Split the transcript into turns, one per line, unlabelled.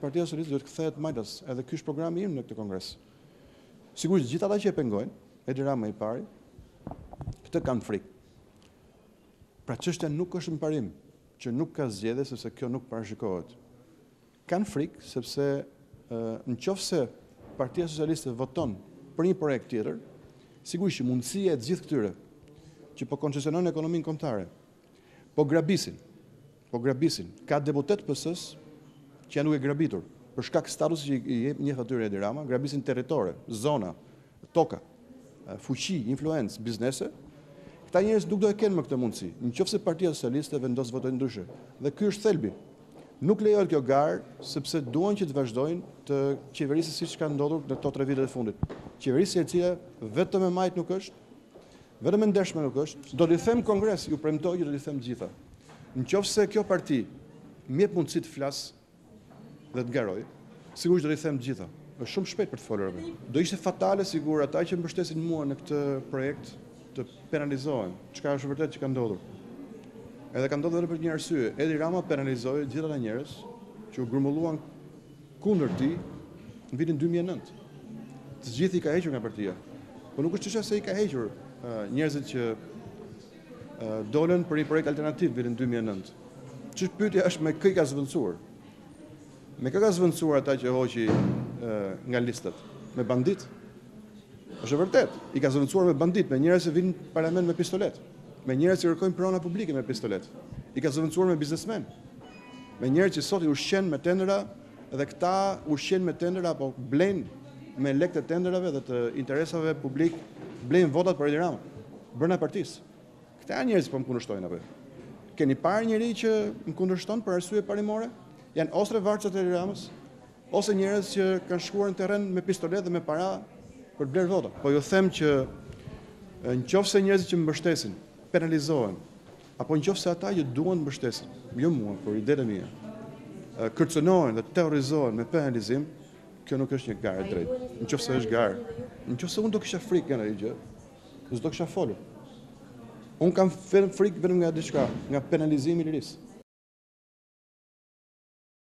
Partia Socialiste duhet kthehet majtas, edhe ky është programi im në këtë kongres. Sigurisht gjithë ata që e pengojnë, Edi Rama i pari, këtë kanë frikë. Pra çështja nuk është në parim, që nuk ka zgjedhje sepse kjo nuk parashikohet. Kanë frikë sepse nëse Partia Socialiste voton për një projekt tjetër, sigurisht që mundësia e të gjithë këtyre që po koncesionojnë ekonominë kombëtare, po grabisin, ka deputet PS-s që janë duke grabitur për shkak statusit që i jep njeh atyre Edi Rama, grabisin territore, zona, toka, fuqi, influencë, biznese. Këta njerëz nuk do e kenë më këtë mundësi. Nëse Partia Socialiste vendos votojnë ndryshe. Dhe ky është thelbi. Nuk lejohet kjo garë sepse duan që të vazhdojnë të qeverisë siç ka ndodhur në këto 3 vitet e fundit. Qeverisë e cila vetëm e majt nuk është, vetëm e ndershme nuk është. Do t'i them Kongres, ju premtoj që do t'i them të gjitha. Nëse kjo parti më jep mundësi të flas dhe të garoj, sigurisht do t'i them të gjitha. Është shumë shpejt për të folur. Do ishte fatale sigur ata që mbështesin mua në këtë projekt të penalizohen. Çka është vërtet që ka ndodhur. Edhe ka ndodhur për një arsye. Edi Rama penalizoi gjithë ata njerëz që u grumulluan kundër tij në vitin 2009. Të gjithë i ka hequr nga partia. Po nuk është çështja se i ka hequr njerëzit që dolën për një projekt alternativ në vitin 2009. Ç'është pyetja është me kë i ka zvendësuar? Me kë ka zvendësuar ata që hoqi nga listat? Me bandit? Është vërtet, i ka zvendësuar me bandit, me njerëz që vinë në parlament me pistolet, me njerëz që kërkojnë prona publike me pistolet. I ka zvendësuar me biznesmen, me njerëz që sot i ushqen me tendera dhe këta ushqen me tendera apo blen me lekët e tenderave dhe të interesave publik, blen votat për Edi Rama, brenda partisë. Këta janë njerëz që po më kundërshtojnë apo. Keni parë njëri që më kundërshton për arsye parimore? Janë ose varçat e Edi Ramës, ose njerëz që kanë shkuar në terren me pistolet dhe me para për të bler vota. Po ju them që nëse njerëzit që më mbështesin penalizohen, apo nëse ata që duan të mbështesin, jo mua, por idetë e mia, kërcënohen dhe terrorizohen me penalizim, kjo nuk është një garë e drejtë. Nëse është garë, nëse unë do kisha frikë nga asgjë, s'do kisha folur. Unë kam frikë vetëm nga diçka, nga penalizimi i lirisë.